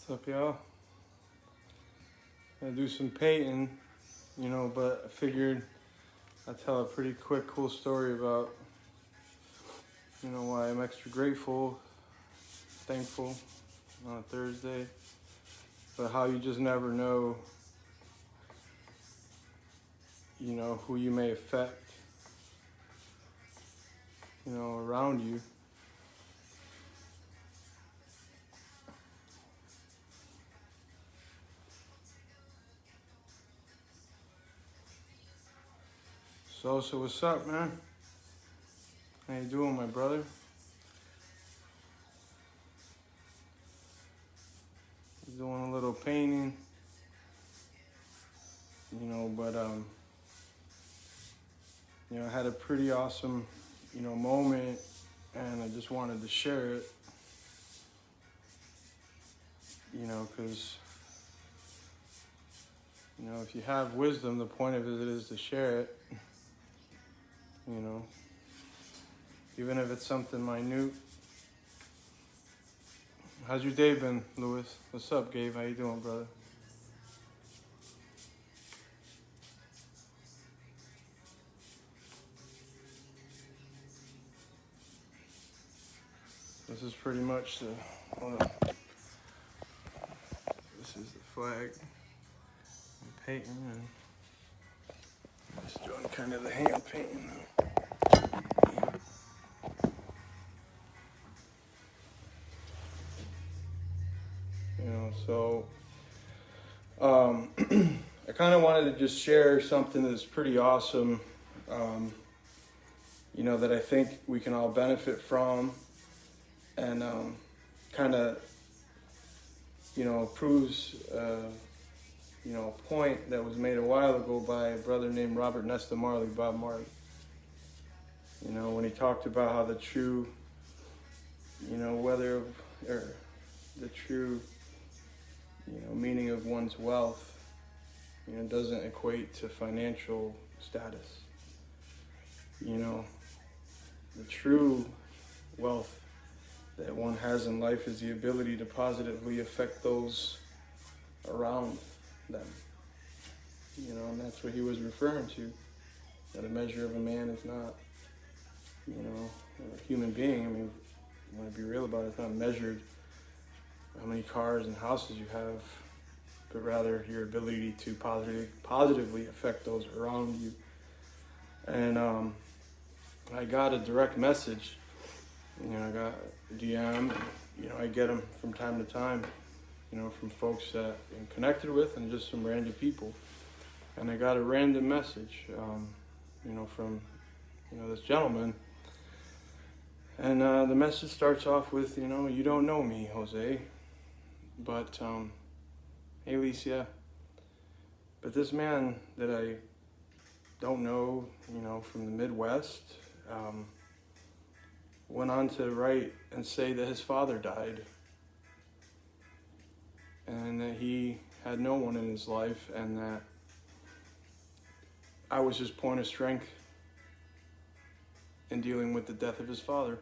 What's up, y'all? Gonna do some painting, but I figured I'd tell a pretty quick, cool story about, why I'm extra grateful, thankful on a Thursday, but how you just never know, who you may affect, around you. So what's up, man? How you doing, my brother? Doing a little painting, but I had a pretty awesome, moment, and I just wanted to share it, because, if you have wisdom, the point of it is to share it, even if it's something minute. How's your day been, Lewis? What's up, Gabe? How you doing, brother? This is pretty much the, this is the flag I'm painting, and just doing kind of the hand painting. So I kind of wanted to just share something that's pretty awesome, that I think we can all benefit from, and kind of, proves, a point that was made a while ago by a brother named Robert Nesta Marley, Bob Marley. When he talked about how the true, the true, meaning of one's wealth, doesn't equate to financial status. The true wealth that one has in life is the ability to positively affect those around them. And that's what he was referring to. That a measure of a man is not, a human being. I mean, you want to be real about it, it's not measured how many cars and houses you have, but rather your ability to positively affect those around you. And I got a direct message. I got a DM. I get them from time to time, from folks that I'm connected with and just some random people. And I got a random message, from, this gentleman. And the message starts off with, you don't know me, Jose. But, hey, Alicia, but this man that I don't know, from the Midwest, went on to write and say that his father died and that he had no one in his life, and that I was his point of strength in dealing with the death of his father.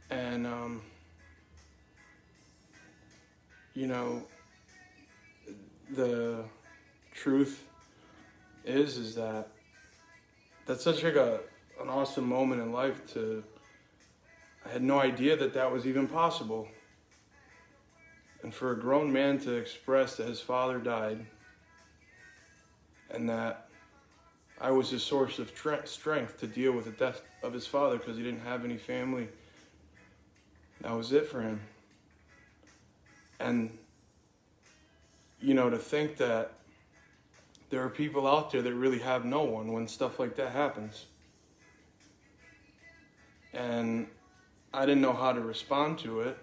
And, the truth is that that's such like an awesome moment in life I had no idea that was even possible. And for a grown man to express that his father died and that I was his source of strength to deal with the death of his father because he didn't have any family. That was it for him. And, to think that there are people out there that really have no one when stuff like that happens. And I didn't know how to respond to it,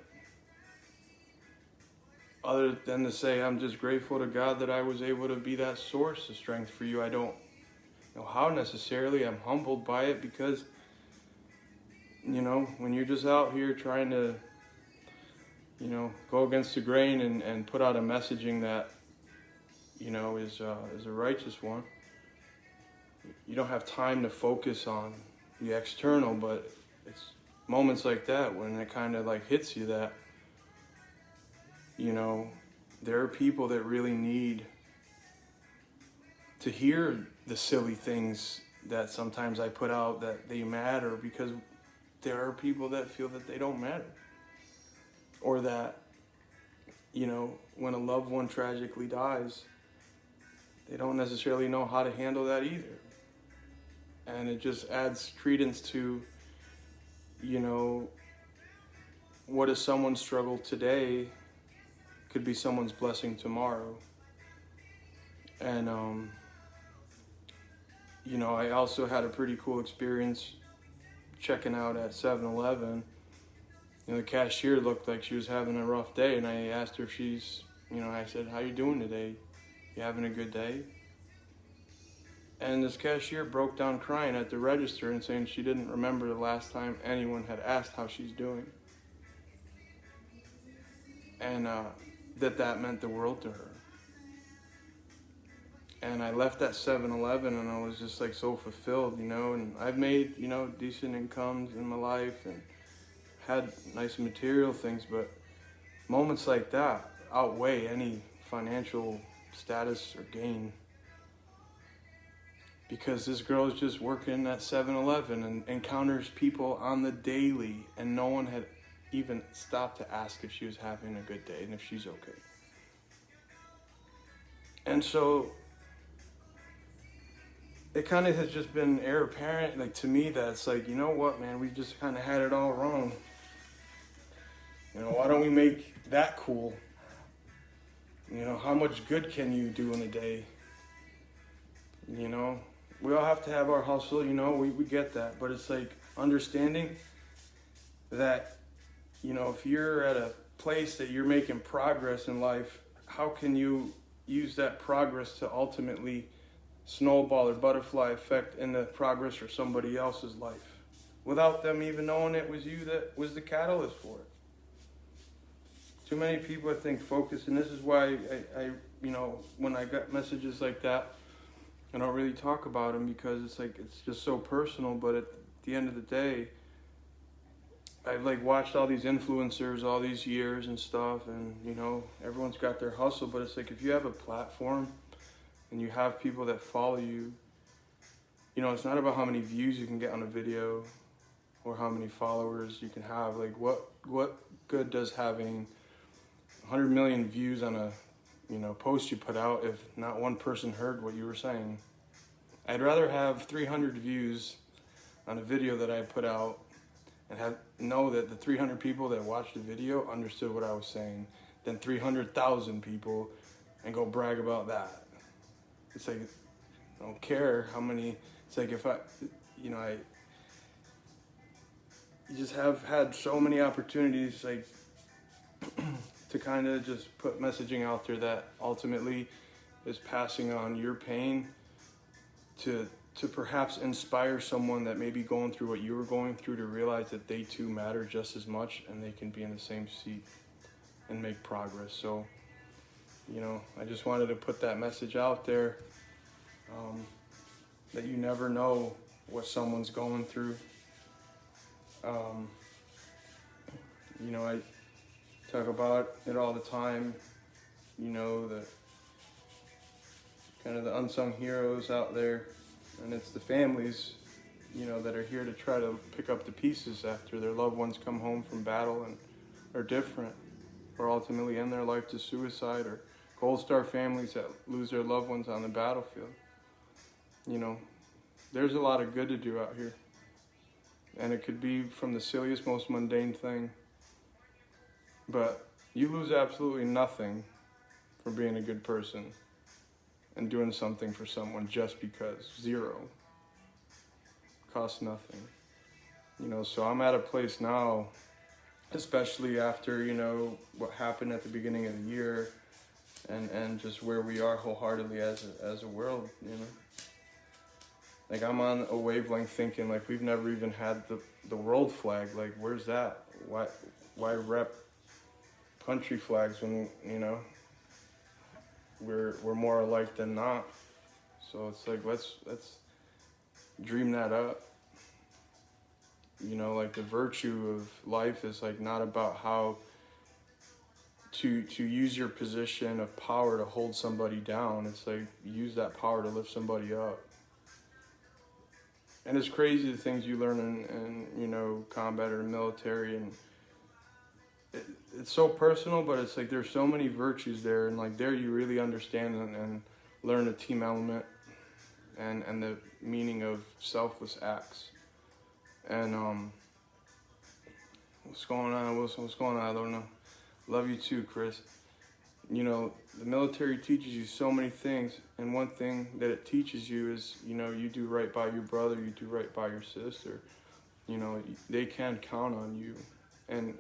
other than to say I'm just grateful to God that I was able to be that source of strength for you. I don't know how necessarily. I'm humbled by it because, when you're just out here trying to, go against the grain and put out a messaging that, is a righteous one, you don't have time to focus on the external, but it's moments like that when it kind of like hits you that, You know, there are people that really need to hear the silly things that sometimes I put out that they matter, because there are people that feel that they don't matter. Or that, you know, when a loved one tragically dies, they don't necessarily know how to handle that either. And it just adds credence to, you know, what is someone's struggle today could be someone's blessing tomorrow. And, you know, I also had a pretty cool experience checking out at 7-Eleven. You know, the cashier looked like she was having a rough day, and I asked her if she's, you know, I said, "How you doing today? You having a good day?" And this cashier broke down crying at the register and saying she didn't remember the last time anyone had asked how she's doing. And that meant the world to her. And I left that 7-Eleven and I was just like so fulfilled, you know, and I've made, you know, decent incomes in my life and had nice material things, but moments like that outweigh any financial status or gain. Because this girl is just working at 7-Eleven and encounters people on the daily, and no one had even stopped to ask if she was having a good day and if she's okay. And so it kind of has just been heir apparent, like, to me, that it's like, you know what, man, we just kind of had it all wrong. You know, why don't we make that cool? You know, how much good can you do in a day? You know, we all have to have our hustle, you know, we get that. But it's like understanding that, you know, if you're at a place that you're making progress in life, how can you use that progress to ultimately snowball or butterfly effect in the progress for somebody else's life without them even knowing it was you that was the catalyst for it? Too many people, I think, focus, and this is why I you know, when I got messages like that, I don't really talk about them, because it's like, it's just so personal. But at the end of the day, I've like watched all these influencers all these years and stuff, and you know, everyone's got their hustle, but it's like, if you have a platform and you have people that follow you, you know, it's not about how many views you can get on a video or how many followers you can have. Like, what good does having 100 million views on a, you know, post you put out if not one person heard what you were saying? I'd rather have 300 views on a video that I put out and know that the 300 people that watched the video understood what I was saying than 300,000 people and go brag about that. It's like, I don't care how many. It's like, if I, you know, I just have had so many opportunities, like, to kind of just put messaging out there that ultimately is passing on your pain to perhaps inspire someone that may be going through what you were going through, to realize that they too matter just as much and they can be in the same seat and make progress. So, you know, I just wanted to put that message out there, that you never know what someone's going through. You know, I talk about it all the time, you know, the kind of the unsung heroes out there, and it's the families, you know, that are here to try to pick up the pieces after their loved ones come home from battle and are different, or ultimately end their life to suicide, or Gold Star families that lose their loved ones on the battlefield. You know, there's a lot of good to do out here, and it could be from the silliest, most mundane thing, but you lose absolutely nothing for being a good person and doing something for someone just because. Zero. Costs nothing. You know, so I'm at a place now, especially after, you know, what happened at the beginning of the year, and just where we are wholeheartedly as a world, you know. Like, I'm on a wavelength thinking, like, we've never even had the world flag. Like, where's that? Why rep country flags when, you know, we're more alike than not? So it's like, let's dream that up. You know, like, the virtue of life is like not about how to use your position of power to hold somebody down. It's like use that power to lift somebody up. And it's crazy the things you learn in combat or the military, and it's so personal, but it's like there's so many virtues there, and like there you really understand and learn the team element and the meaning of selfless acts. And what's going on, Wilson? What's going on? I don't know. Love you too, Chris. The military teaches you so many things, and one thing that it teaches you is, you do right by your brother, you do right by your sister. They can count on you, and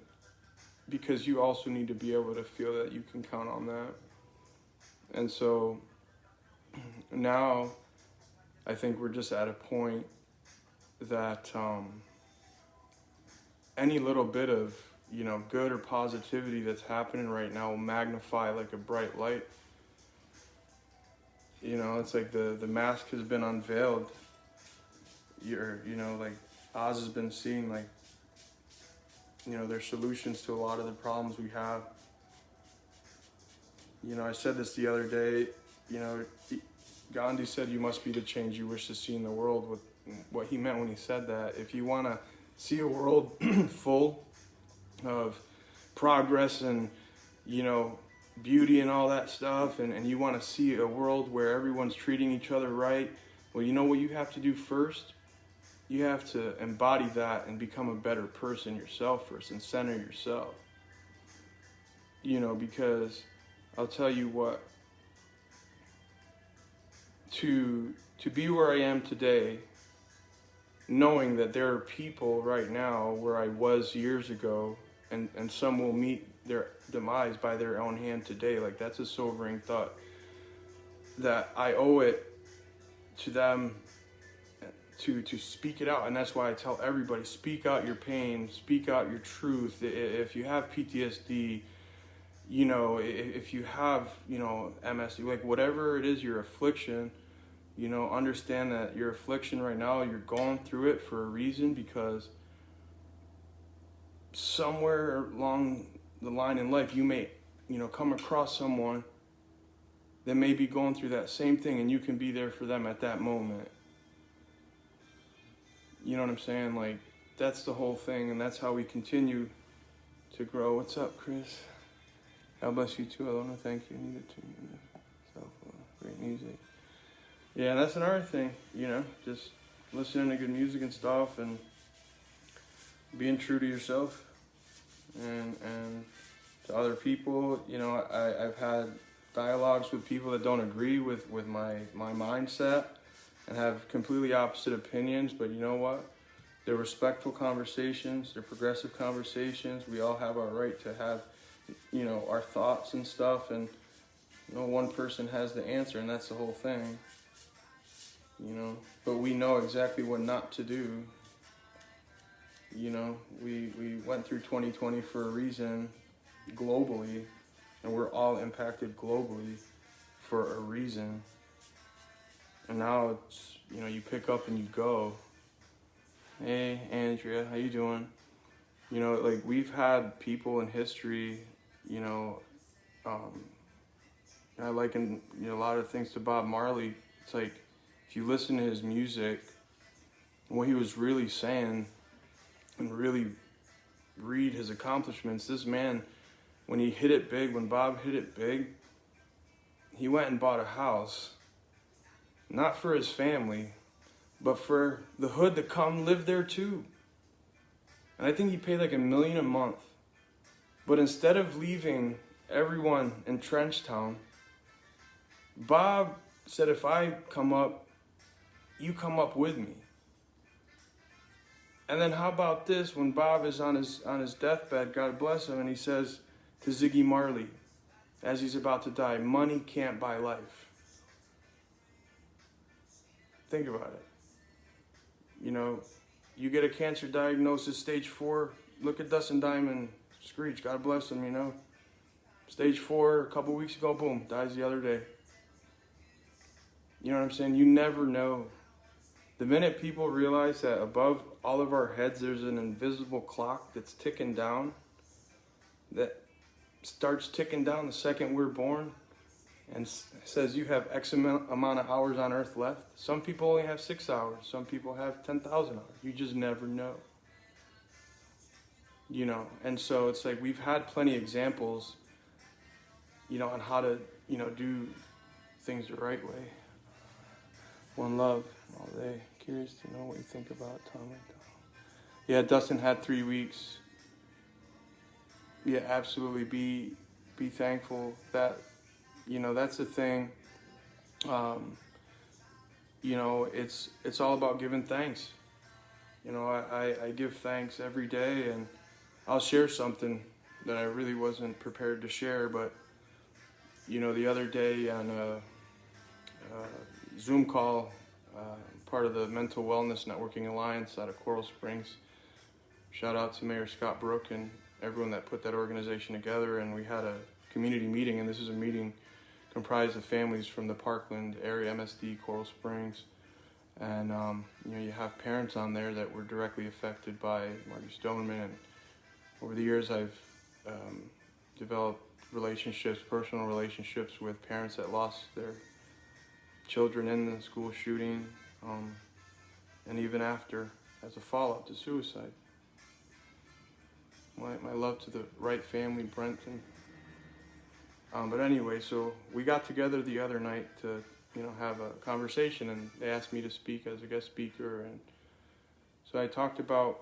because you also need to be able to feel that you can count on that. And so now I think we're just at a point that any little bit of good or positivity that's happening right now will magnify like a bright light. It's like the mask has been unveiled. Like Oz has been seeing, like, there's solutions to a lot of the problems we have. I said this the other day, Gandhi said you must be the change you wish to see in the world. What he meant when he said that, if you want to see a world full of progress and beauty and all that stuff, and you want to see a world where everyone's treating each other right, well, you know what you have to do first? You have to embody that and become a better person yourself first, and center yourself. Because I'll tell you what, to be where I am today, knowing that there are people right now where I was years ago, and some will meet their demise by their own hand today, like that's a sobering thought, that I owe it to them to speak it out. And that's why I tell everybody, speak out your pain, speak out your truth. If you have PTSD, if you have MS, like whatever it is, your affliction, understand that your affliction right now, you're going through it for a reason, because somewhere along the line in life you may come across someone that may be going through that same thing, and you can be there for them at that moment. You know what I'm saying? Like, that's the whole thing, and that's how we continue to grow. What's up, Chris? God bless you too. I want to thank you. Needed to great music. Yeah, that's another thing. Just listening to good music and stuff, and being true to yourself and to other people. I've had dialogues with people that don't agree with my mindset and have completely opposite opinions, but you know what? They're respectful conversations, they're progressive conversations. We all have our right to have, our thoughts and stuff, and one person has the answer, and that's the whole thing. But we know exactly what not to do. We went through 2020 for a reason globally, and we're all impacted globally for a reason. And now it's, you pick up and you go. Hey, Andrea, how you doing? Like we've had people in history, I liken, a lot of things to Bob Marley. It's like, if you listen to his music, what he was really saying, and really read his accomplishments, this man, when Bob hit it big, he went and bought a house, not for his family, but for the hood to come live there too. And I think he paid like $1 million a month. But instead of leaving everyone in Trenchtown, Bob said, if I come up, you come up with me. And then how about this, when Bob is on his deathbed, God bless him, and he says to Ziggy Marley, as he's about to die, money can't buy life. Think about it. You get a cancer diagnosis, stage 4, look at Dustin Diamond, Screech, God bless him, Stage 4, a couple weeks ago, boom, dies the other day. You know what I'm saying? You never know. The minute people realize that above all of our heads there's an invisible clock that's ticking down, that starts ticking down the second we're born and says you have X amount of hours on earth left. Some people only have 6 hours. Some people have 10,000 hours. You just never know. You know, and so it's like we've had plenty of examples, you know, on how to, you know, do things the right way. One love all day. Curious to know what you think about Tom. Yeah, Dustin had 3 weeks. Yeah, absolutely. Be thankful that, you know, that's the thing. You know, it's all about giving thanks. You know, I give thanks every day, and I'll share something that I really wasn't prepared to share, but, you know, the other day on a Zoom call, part of the Mental Wellness Networking Alliance out of Coral Springs, shout out to Mayor Scott Brook and everyone that put that organization together, and we had a community meeting, and this is a meeting comprised of families from the Parkland area, MSD, Coral Springs, and you know, you have parents on there that were directly affected by Marty Stoneman, and over the years I've developed relationships, personal relationships with parents that lost their children in the school shooting, and even after, as a follow-up to suicide. My love to the Wright family, Brenton. But anyway, so we got together the other night to, you know, have a conversation, and they asked me to speak as a guest speaker, and so I talked about,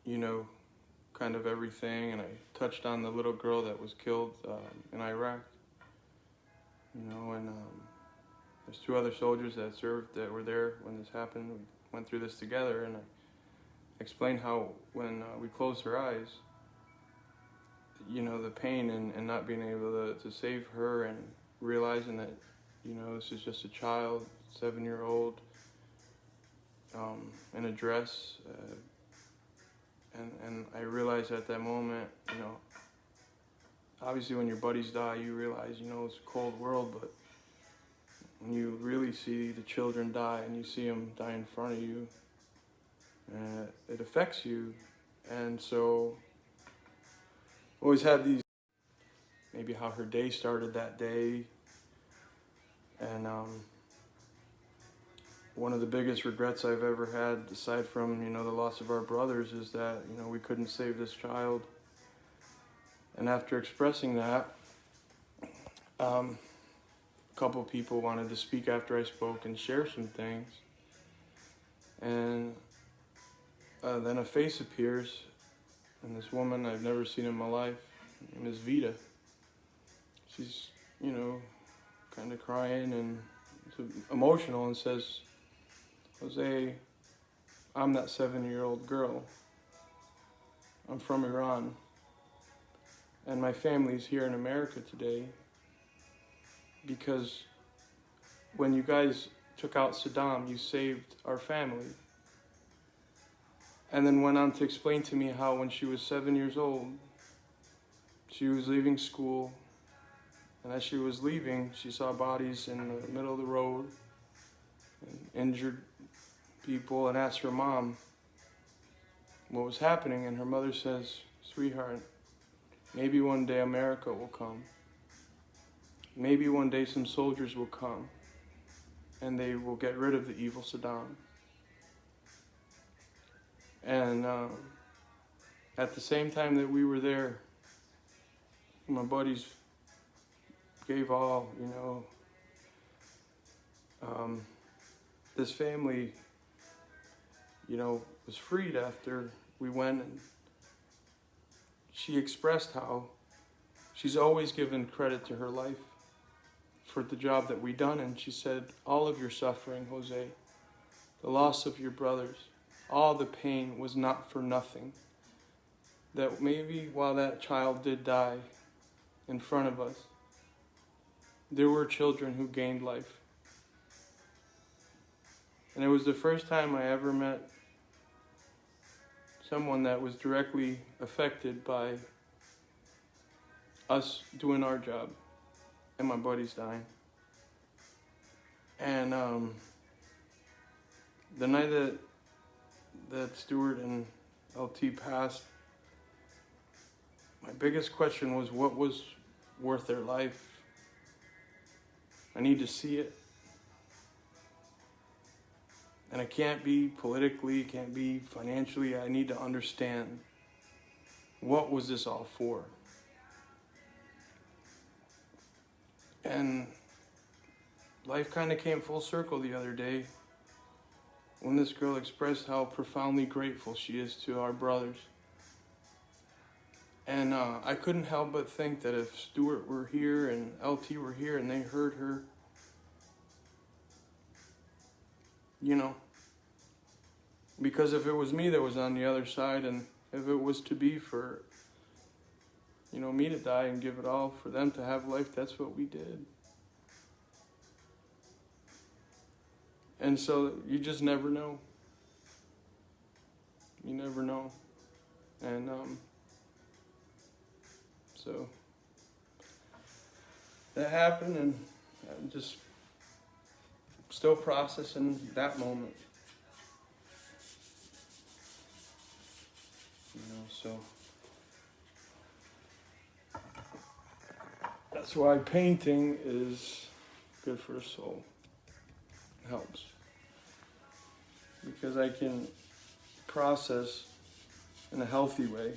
you know, kind of everything, and I touched on the little girl that was killed in Iraq, you know, and there's 2 other soldiers that served that were there when this happened. We went through this together, and I explained how when we closed her eyes, you know, the pain and not being able to save her, and realizing that, you know, this is just a child, 7-year-old, in a dress, and I realized at that moment, you know, obviously when your buddies die, you realize, you know, it's a cold world, but when you really see the children die and you see them die in front of you, it affects you. And so always had these, maybe how her day started that day, and one of the biggest regrets I've ever had, aside from, you know, the loss of our brothers, is that, you know, we couldn't save this child. And after expressing that, a couple people wanted to speak after I spoke and share some things, and then a face appears, and this woman I've never seen in my life, her name is Vita. She's, you know, kind of crying and emotional, and says, Jose, I'm that 7-year-old girl. I'm from Iran, and my family's here in America today because when you guys took out Saddam, you saved our family. And then went on to explain to me how when she was 7 years old, she was leaving school, and as she was leaving, she saw bodies in the middle of the road and injured people, and asked her mom what was happening, and her mother says, sweetheart, maybe one day America will come. Maybe one day some soldiers will come, and they will get rid of the evil Saddam. And at the same time that we were there, my buddies gave all, you know, this family, you know, was freed after we went, and she expressed how she's always given credit to her life for the job that we done, and she said, all of your suffering, Jose, the loss of your brothers, all the pain was not for nothing. That maybe while that child did die in front of us, there were children who gained life. And it was the first time I ever met someone that was directly affected by us doing our job and my buddies dying. And the night that Stuart and LT passed, my biggest question was, what was worth their life? I need to see it. And it can't be politically, it can't be financially. I need to understand, what was this all for? And life kind of came full circle the other day when this girl expressed how profoundly grateful she is to our brothers. And I couldn't help but think that if Stuart were here and LT were here and they heard her, you know, because if it was me that was on the other side, and if it was to be for, you know, me to die and give it all for them to have life, that's what we did. And so you just never know. You never know. And so that happened, and I'm just still processing that moment. You know, so that's why painting is good for the soul. It helps. Because I can process in a healthy way,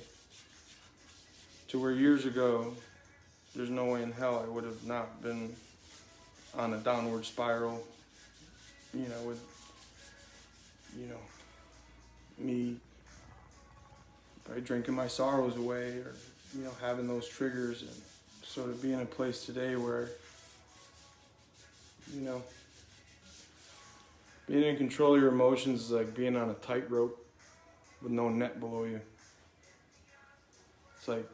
to where years ago, there's no way in hell I would have not been on a downward spiral, you know, with, you know, me by drinking my sorrows away, or, you know, having those triggers, and sort of being in a place today where, you know, being in control of your emotions is like being on a tightrope with no net below you. It's like,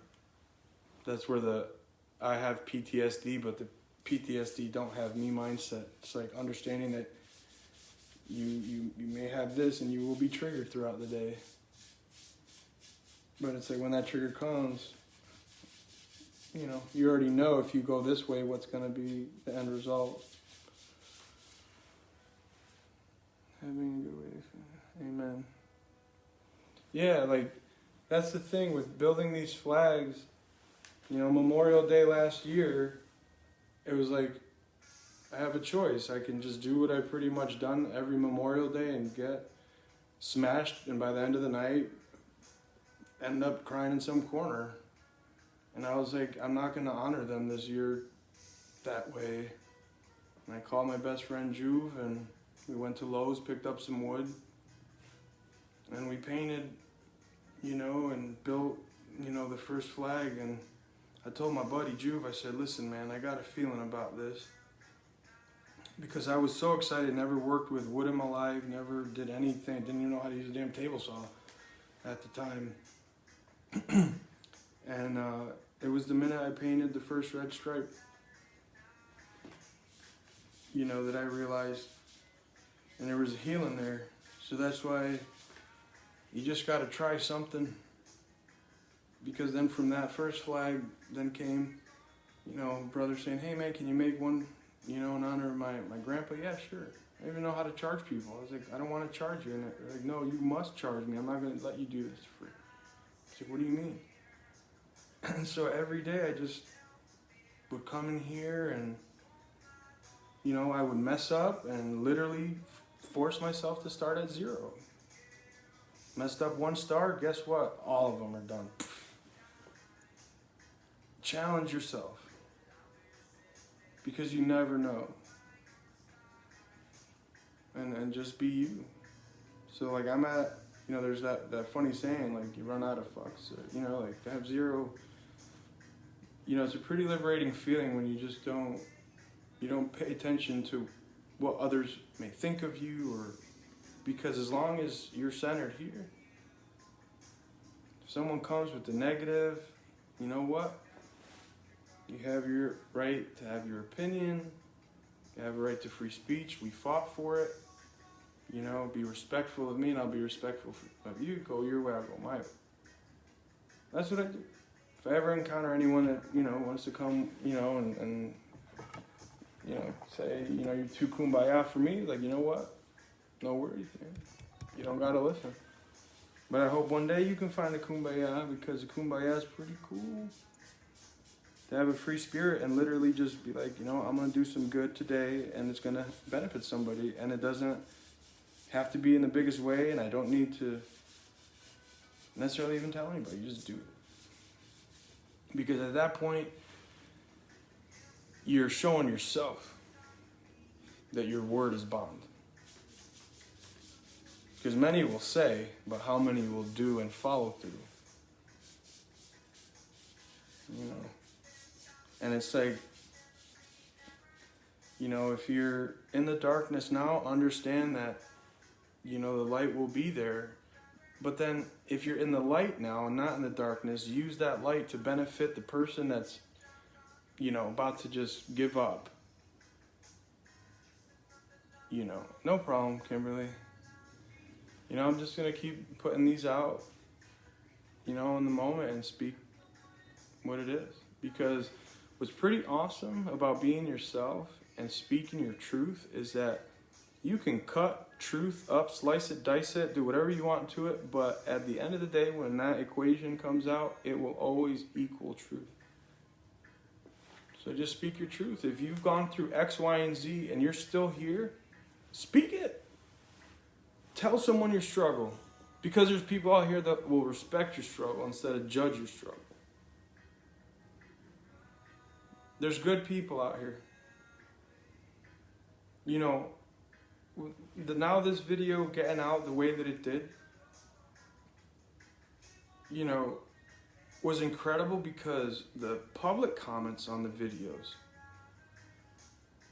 that's where I have PTSD, but the PTSD don't have me mindset. It's like understanding that you may have this and you will be triggered throughout the day. But it's like when that trigger comes, you know, you already know if you go this way, what's going to be the end result. Having a good way to, amen. Yeah, like, that's the thing with building these flags. You know, Memorial Day last year, it was like, I have a choice. I can just do what I've pretty much done every Memorial Day and get smashed, and by the end of the night, end up crying in some corner. And I was like, I'm not going to honor them this year that way. And I called my best friend Juve, and we went to Lowe's, picked up some wood, and we painted, you know, and built, you know, the first flag. And I told my buddy Juve, I said, listen, man, I got a feeling about this. Because I was so excited, never worked with wood in my life, never did anything, didn't even know how to use a damn table saw at the time. And it was the minute I painted the first red stripe, you know, that I realized, and there was a healing there. So that's why you just got to try something. Because then from that first flag, then came, you know, brother saying, hey man, can you make one, you know, in honor of my grandpa? Yeah, sure. I didn't even know how to charge people. I was like, I don't want to charge you. And they're like, no, you must charge me. I'm not going to let you do this for free. I was like, what do you mean? And so every day I just would come in here and, you know, I would mess up and literally force myself to start at zero. Messed up one star, guess what? All of them are done. Challenge yourself. Because you never know. And just be you. So like I'm at, you know, there's that funny saying, like you run out of fucks. You know, like to have zero, you know, it's a pretty liberating feeling when you just don't pay attention to what others may think of you, or because as long as you're centered here, if someone comes with the negative, you know what? You have your right to have your opinion. You have a right to free speech. We fought for it. You know, be respectful of me and I'll be respectful of you. Go your way, I'll go my way. That's what I do. If I ever encounter anyone that, you know, wants to come, you know, and you know, say, you know, you're too kumbaya for me, like, you know what? No worries, man. You don't gotta listen. But I hope one day you can find a kumbaya, because a kumbaya is pretty cool. To have a free spirit and literally just be like, I'm going to do some good today and it's going to benefit somebody. And it doesn't have to be in the biggest way, and I don't need to necessarily even tell anybody. You just do it. Because at that point, you're showing yourself that your word is bond. Because many will say, but how many will do and follow through? And it's like, if you're in the darkness now, understand that, the light will be there. But then if you're in the light now and not in the darkness, use that light to benefit the person that's, about to just give up. No problem, Kimberly. I'm just going to keep putting these out, in the moment and speak what it is. Because what's pretty awesome about being yourself and speaking your truth is that you can cut truth up, slice it, dice it, do whatever you want to it, but at the end of the day, when that equation comes out, it will always equal truth. So just speak your truth. If you've gone through X, Y, and Z and you're still here, speak it. Tell someone your struggle. Because there's people out here that will respect your struggle instead of judge your struggle. There's good people out here. Now this video getting out the way that it did, was incredible, because the public comments on the videos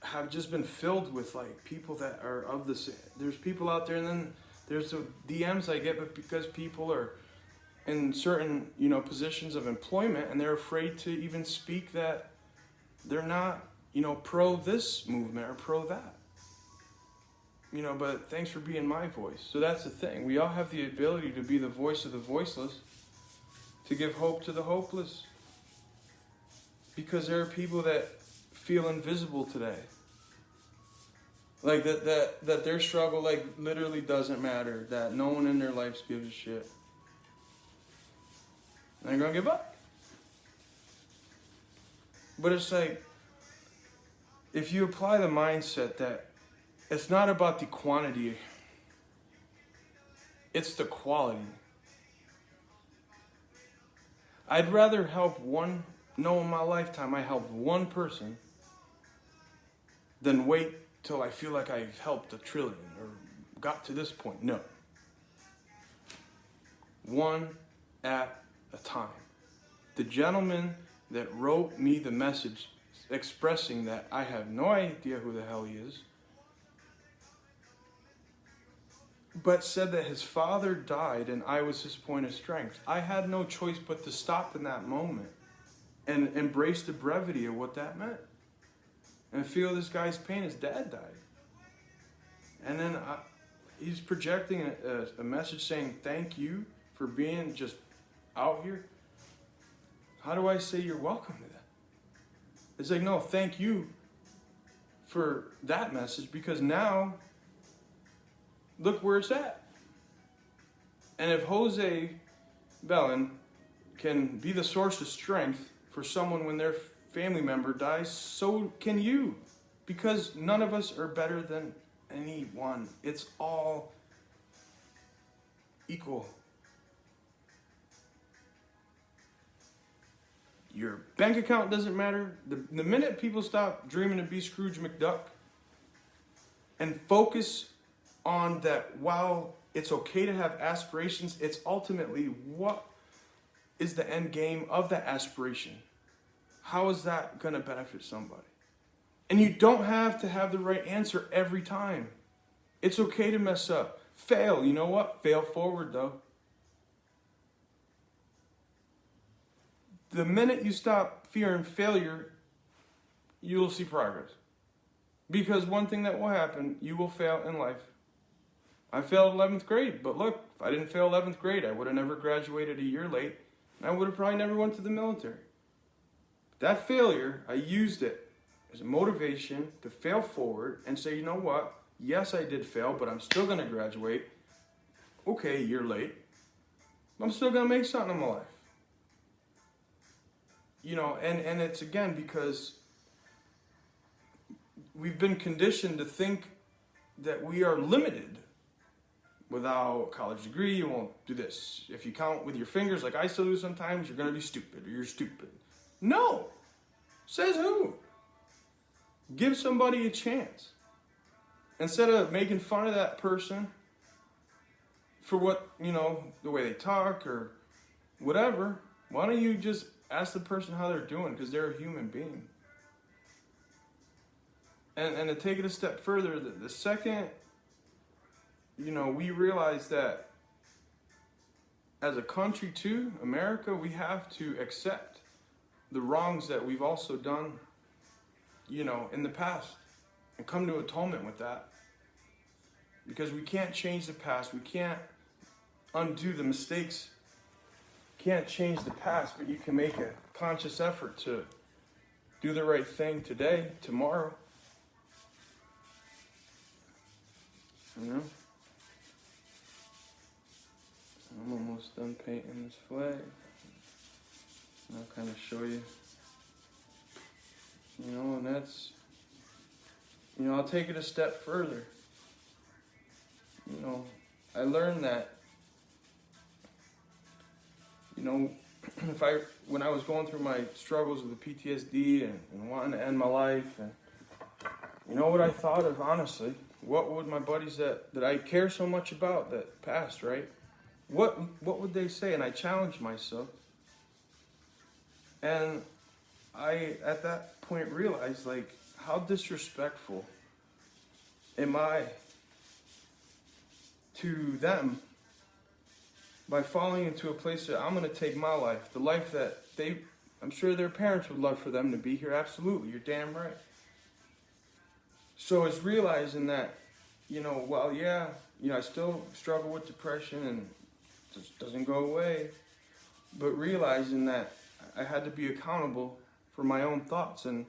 have just been filled with people that are of the same. There's people out there, and then there's the DMs I get, but because people are in certain, positions of employment and they're afraid to even speak that they're not, pro this movement or pro that. But thanks for being my voice. So that's the thing. We all have the ability to be the voice of the voiceless, to give hope to the hopeless. Because there are people that feel invisible today. That their struggle literally doesn't matter. That no one in their lives gives a shit. And they're going to give up. But it's if you apply the mindset that it's not about the quantity, it's the quality. I'd rather help in my lifetime I helped one person than wait till I feel like I've helped 1 trillion or got to this point. No. One at a time. The gentleman that wrote me the message expressing that I have no idea who the hell he is, but said that his father died and I was his point of strength. I had no choice but to stop in that moment and embrace the brevity of what that meant. And feel this guy's pain. His dad died. And then he's projecting a message saying, thank you for being just out here. How do I say you're welcome to that? It's no, thank you for that message, because now look where it's at. And if Jose Bellin can be the source of strength for someone when their family member dies, so can you. Because none of us are better than anyone. It's all equal. Your bank account doesn't matter. The minute people stop dreaming to be Scrooge McDuck and focus on that, while it's okay to have aspirations, it's ultimately what is the end game of that aspiration. How is that going to benefit somebody? And you don't have to have the right answer every time. It's okay to mess up. Fail. You know what? Fail forward, though. The minute you stop fearing failure, you'll see progress. Because one thing that will happen, you will fail in life. I failed 11th grade, but look, if I didn't fail 11th grade, I would have never graduated a year late, and I would have probably never went to the military. That failure, I used it as a motivation to fail forward and say, you know what? Yes, I did fail, but I'm still going to graduate. Okay, a year late. I'm still going to make something in my life. And it's again because we've been conditioned to think that we are limited. Without a college degree, you won't do this. If you count with your fingers like I still do sometimes, you're going to be stupid or you're stupid. No. Says who? Give somebody a chance. Instead of making fun of that person for what, the way they talk or whatever, why don't you just ask the person how they're doing, because they're a human being. And to take it a step further, the second, we realize that as a country too, America, we have to accept the wrongs that we've also done, in the past, and come to atonement with that. Because we can't change the past. We can't undo the mistakes. Can't change the past, but you can make a conscious effort to do the right thing today, tomorrow. I'm almost done painting this flag. I'll kind of show you. And that's, I'll take it a step further. I learned that, when I was going through my struggles with the PTSD and wanting to end my life, and what I thought of, honestly, what would my buddies that I care so much about that passed, right? What would they say? And I challenged myself. And I, at that point, realized, how disrespectful am I to them by falling into a place that I'm going to take my life, the life that I'm sure their parents would love for them to be here. Absolutely, you're damn right. So it's realizing that, I still struggle with depression and it just doesn't go away, but realizing that I had to be accountable for my own thoughts. And,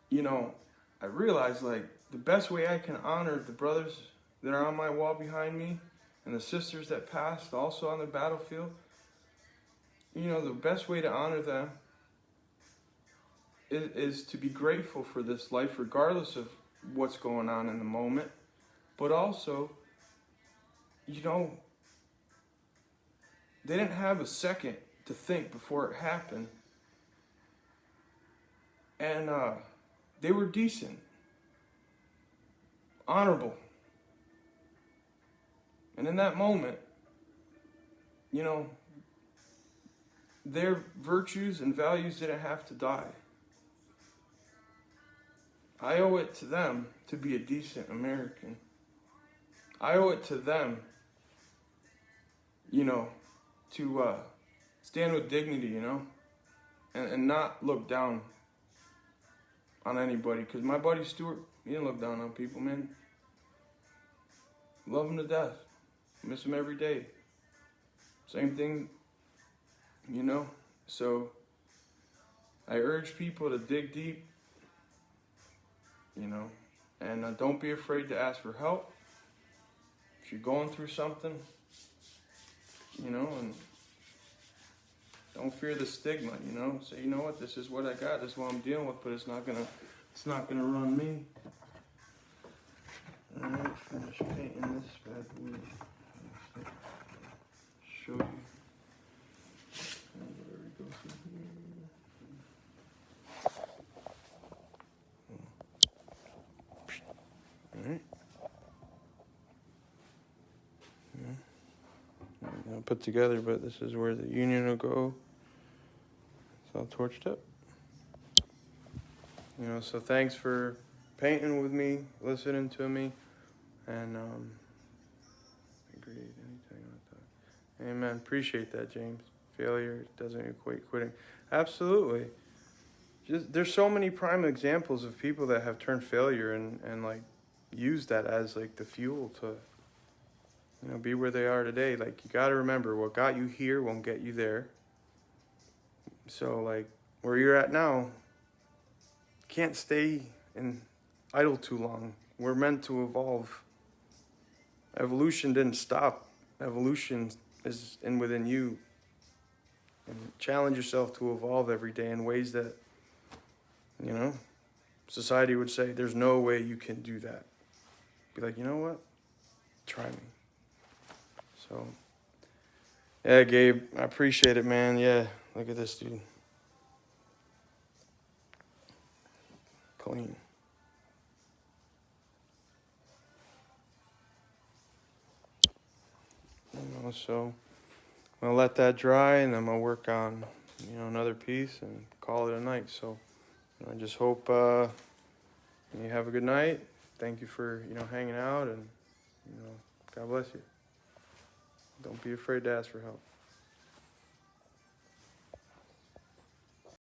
I realized, the best way I can honor the brothers that are on my wall behind me and the sisters that passed also on the battlefield, the best way to honor them is to be grateful for this life, regardless of what's going on in the moment. But also, they didn't have a second to think before it happened. And they were decent, honorable. And in that moment, their virtues and values didn't have to die. I owe it to them to be a decent American. I owe it to them, to stand with dignity, and not look down on anybody. Because my buddy Stuart, he didn't look down on people, man. Love him to death. Miss him every day. Same thing, So I urge people to dig deep, and don't be afraid to ask for help. If you're going through something, and don't fear the stigma, Say, what, this is what I got, this is what I'm dealing with, but it's not gonna run me. Alright, finish painting this bad boy. Show you. Where we go from here. Alright. Not put together, but this is where the union will go. It's all torched up. So thanks for painting with me, listening to me, and agreed. Anything I thought. Amen. Appreciate that, James. Failure doesn't equate quitting. Absolutely. There's so many prime examples of people that have turned failure and used that as the fuel to be where they are today. You got to remember, what got you here won't get you there. So where you're at now, can't stay idle too long. We're meant to evolve. Evolution didn't stop. Evolution is in within you. And challenge yourself to evolve every day in ways that, you know, society would say, there's no way you can do that. Be like, you know what? Try me. So, yeah, Gabe, I appreciate it, man. Yeah, look at this, dude. Clean. So I'm gonna let that dry, and I'm gonna work on, another piece and call it a night. So I just hope you have a good night. Thank you for hanging out, and God bless you. Don't be afraid to ask for help.